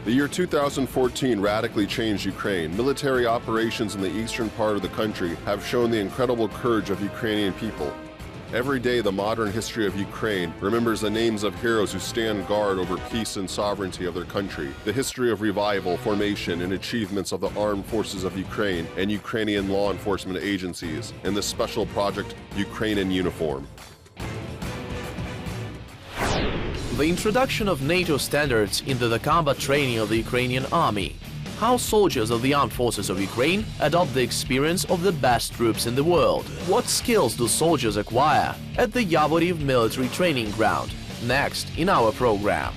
The year 2014 radically changed Ukraine. Military operations in the eastern part of the country have shown the incredible courage of Ukrainian people. Every day, the modern history of Ukraine remembers the names of heroes who stand guard over peace and sovereignty of their country, the history of revival, formation, and achievements of the armed forces of Ukraine and Ukrainian law enforcement agencies, and the special project Ukraine in Uniform. The introduction of NATO standards into the combat training of the Ukrainian army. How soldiers of the armed forces of Ukraine adopt the experience of the best troops in the world. What skills do soldiers acquire at the Yavoriv military training ground? Next in our program.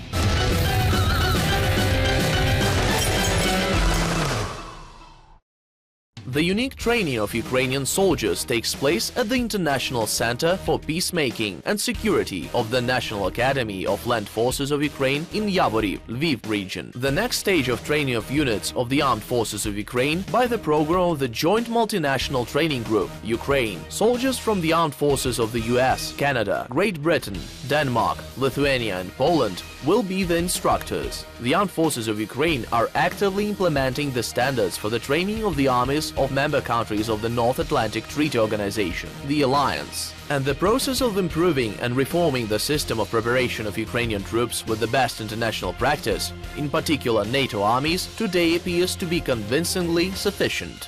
The unique training of Ukrainian soldiers takes place at the International Center for Peacemaking and Security of the National Academy of Land Forces of Ukraine in Yavoriv, Lviv region. The next stage of training of units of the Armed Forces of Ukraine by the program of the Joint Multinational Training Group, Ukraine. Soldiers from the Armed Forces of the US, Canada, Great Britain, Denmark, Lithuania and Poland will be the instructors. The Armed Forces of Ukraine are actively implementing the standards for the training of the armies of member countries of the North Atlantic Treaty Organization, the Alliance. And the process of improving and reforming the system of preparation of Ukrainian troops with the best international practice, in particular NATO armies, today appears to be convincingly sufficient.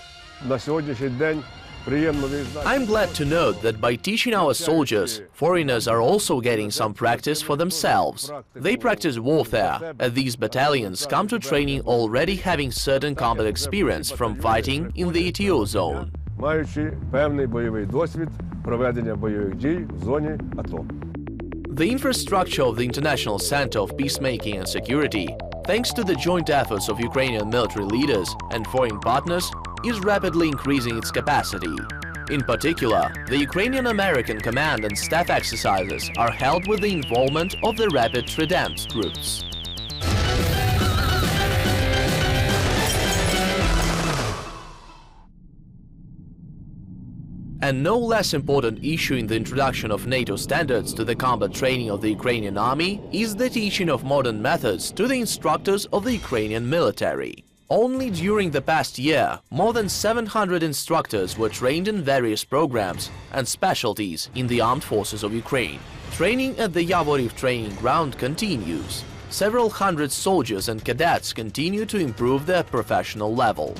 I'm glad to note that by teaching our soldiers, foreigners are also getting some practice for themselves. They practice warfare, as these battalions come to training already having certain combat experience from fighting in the ETO zone. The infrastructure of the International Center of Peacemaking and Security, thanks to the joint efforts of Ukrainian military leaders and foreign partners, is rapidly increasing its capacity. In particular, the Ukrainian-American command and staff exercises are held with the involvement of the Rapid Trident troops. And no less important issue in the introduction of NATO standards to the combat training of the Ukrainian army is the teaching of modern methods to the instructors of the Ukrainian military. Only during the past year, more than 700 instructors were trained in various programs and specialties in the armed forces of Ukraine. Training at the Yavoriv training ground continues. Several hundred soldiers and cadets continue to improve their professional level.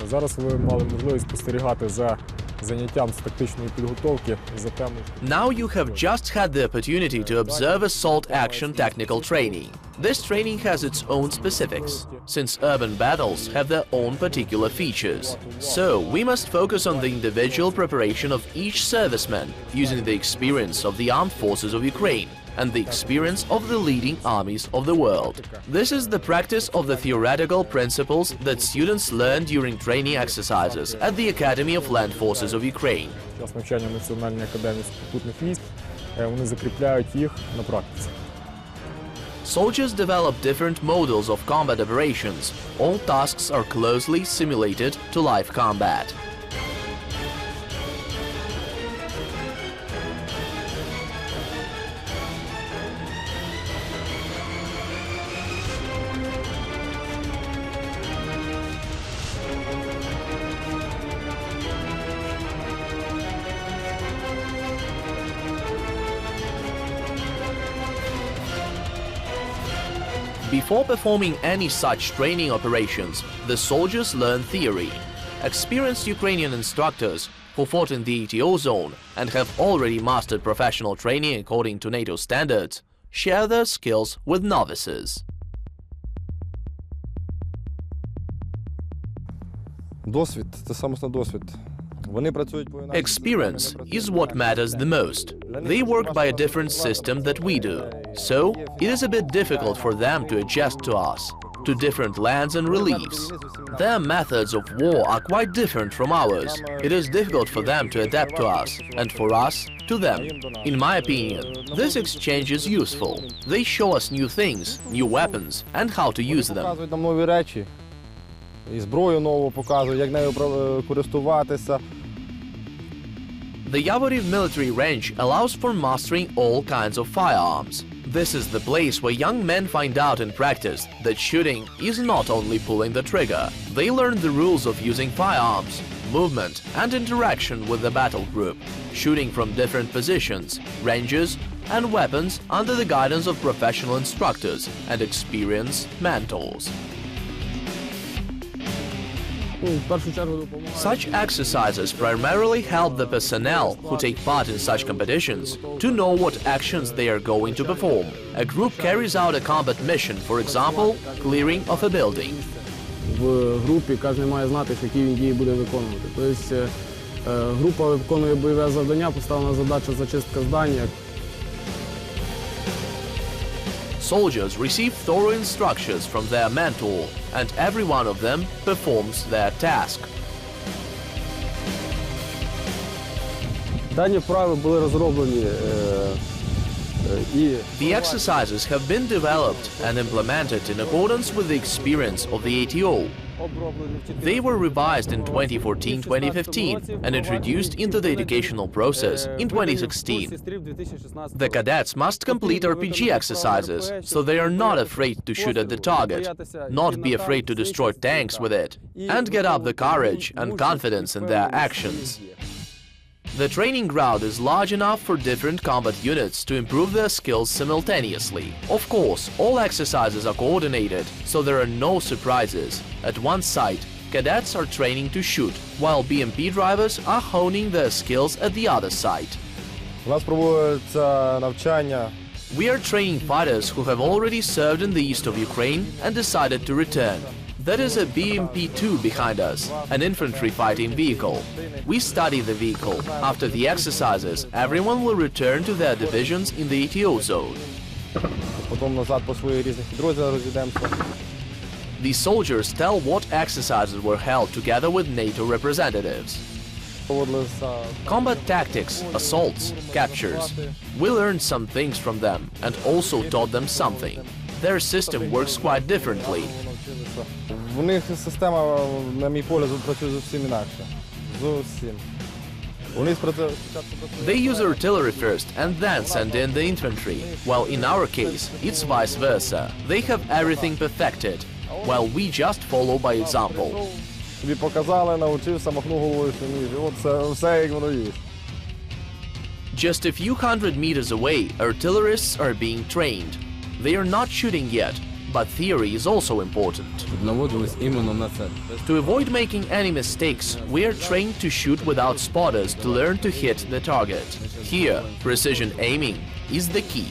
Зараз ви мали можливість спостерігати за заняттям з тактичної підготовки за тему. Now you have just had the opportunity to observe assault action technical training. This training has its own specifics, since urban battles have their own particular features. So we must focus on the individual preparation of each serviceman using the experience of the armed forces of Ukraine and the experience of the leading armies of the world. This is the practice of the theoretical principles that students learn during training exercises at the Academy of Land Forces of Ukraine. Навчання Національної академії сухопутних військ, вони закріпляють їх на практиці. Soldiers develop different models of combat operations. All tasks are closely simulated to live combat. Before performing any such training operations, the soldiers learn theory. Experienced Ukrainian instructors who fought in the ETO zone and have already mastered professional training according to NATO standards share their skills with novices. Досвід – це саме досвід. Experience is what matters the most. They work by a different system that we do. So, it is a bit difficult for them to adjust to us, to different lands and reliefs. Their methods of war are quite different from ours. It is difficult for them to adapt to us, and for us to them. In my opinion, this exchange is useful. They show us new things, new weapons, and how to use them. І зброю нову показують, як нею користуватися. The Yavoriv military range allows for mastering all kinds of firearms. This is the place where young men find out in practice that shooting is not only pulling the trigger. They learn the rules of using firearms, movement and interaction with the battle group, shooting from different positions, ranges and weapons under the guidance of professional instructors and experienced mentors. Such exercises primarily help the personnel who take part in such competitions to know what actions they are going to perform. A group carries out a combat mission, for example, clearing of a building. В групі кожен має знати, які він дії буде виконувати. Тобто група виконує бойове завдання, поставлена задача зачистка здання. Soldiers receive thorough instructions from their mentor, and every one of them performs their task. Дані вправи були розроблені The exercises have been developed and implemented in accordance with the experience of the ATO. They were revised in 2014-2015 and introduced into the educational process in 2016. The cadets must complete RPG exercises, so they are not afraid to shoot at the target, not be afraid to destroy tanks with it, and get up the courage and confidence in their actions. The training ground is large enough for different combat units to improve their skills simultaneously. Of course, all exercises are coordinated, so there are no surprises. At one site, cadets are training to shoot, while BMP drivers are honing their skills at the other site. У нас проводиться навчання. We are training fighters who have already served in the east of Ukraine and decided to return. That is a BMP-2 behind us, an infantry fighting vehicle. We study the vehicle. After the exercises, everyone will return to their divisions in the ATO zone. Потім назад по своїх різних підрозділах розійдемося. The soldiers tell what exercises were held together with NATO representatives. Combat tactics, assaults, captures. We learned some things from them and also taught them something. Their system works quite differently. В них система, на мій погляд, працює зовсім інакше. Зовсім. They use artillery first and then send in the infantry, while in our case, it's vice versa. They have everything perfected, while we just follow by example. Тобі показали, навчився, махнув головою, що ні. От це все, як воно є. Just a few hundred meters away, artillerists are being trained. They are not shooting yet, but theory is also important. To avoid making any mistakes, we are trained to shoot without spotters to learn to hit the target. Here, precision aiming is the key.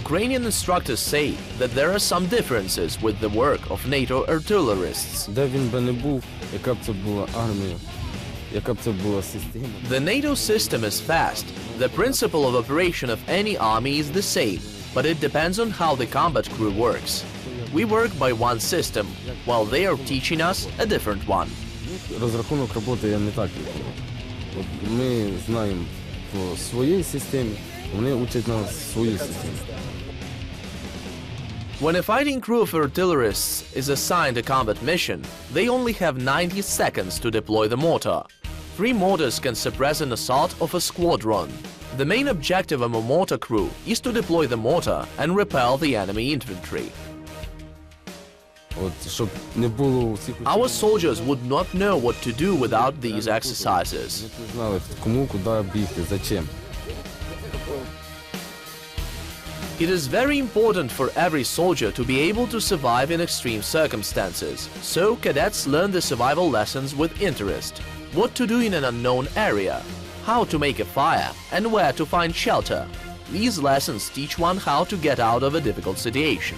Ukrainian instructors say that there are some differences with the work of NATO artillerists. The NATO system is fast. The principle of operation of any army is the same, but it depends on how the combat crew works. We work by one system, while they are teaching us a different one. Розрахунок роботи я не так виконую. Ми знаємо по своїй системі, вони учать нас своїй системі. When a fighting crew of artillerists is assigned a combat mission, they only have 90 seconds to deploy the mortar. 3 mortars can suppress an assault of a squadron. The main objective of a mortar crew is to deploy the mortar and repel the enemy infantry. Our soldiers would not know what to do without these exercises. It is very important for every soldier to be able to survive in extreme circumstances, so cadets learn the survival lessons with interest. What to do in an unknown area, how to make a fire, and where to find shelter. These lessons teach one how to get out of a difficult situation.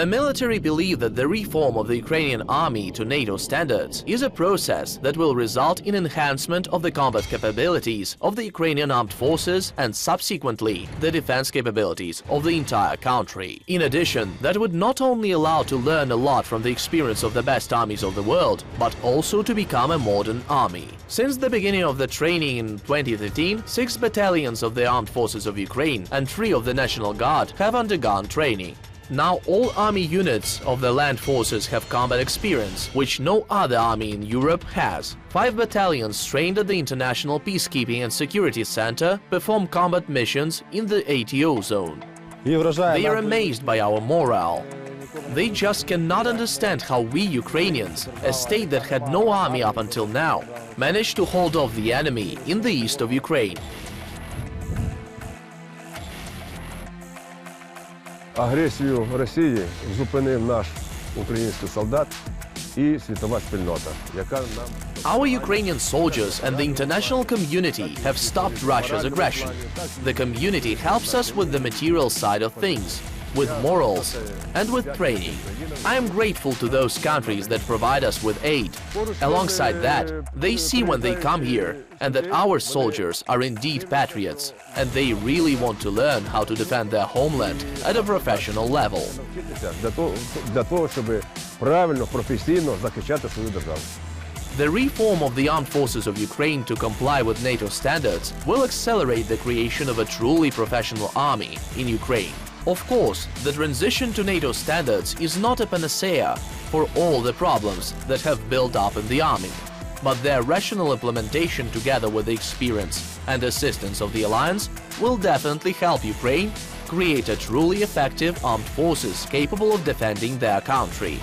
The military believe that the reform of the Ukrainian army to NATO standards is a process that will result in enhancement of the combat capabilities of the Ukrainian armed forces and subsequently the defense capabilities of the entire country. In addition, that would not only allow to learn a lot from the experience of the best armies of the world, but also to become a modern army. Since the beginning of the training in 2013, 6 battalions of the armed forces of Ukraine and 3 of the National Guard have undergone training. Now all army units of the land forces have combat experience, which no other army in Europe has. 5 battalions trained at the International Peacekeeping and Security Center perform combat missions in the ATO zone. They are amazed by our morale. They just cannot understand how we Ukrainians, a state that had no army up until now, managed to hold off the enemy in the east of Ukraine. Агресію Росії зупинив наш український солдат і світова спільнота, яка нам... Our Ukrainian soldiers and the international community have stopped Russia's aggression. The community helps us with the material side of things, with morals and with training. I am grateful to those countries that provide us with aid. Alongside that, they see when they come here and that our soldiers are indeed patriots, and they really want to learn how to defend their homeland at a professional level. Для того, щоб правильно, професійно захищати свою державу. The reform of the armed forces of Ukraine to comply with NATO standards will accelerate the creation of a truly professional army in Ukraine. Of course, the transition to NATO standards is not a panacea for all the problems that have built up in the army, but their rational implementation together with the experience and assistance of the alliance will definitely help Ukraine create a truly effective armed forces capable of defending their country.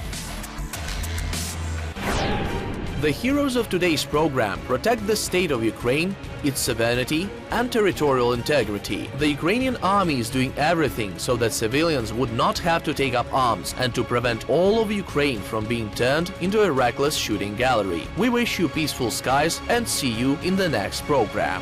The heroes of today's program protect the state of Ukraine, its sovereignty and territorial integrity. The Ukrainian army is doing everything so that civilians would not have to take up arms and to prevent all of Ukraine from being turned into a reckless shooting gallery. We wish you peaceful skies and see you in the next program.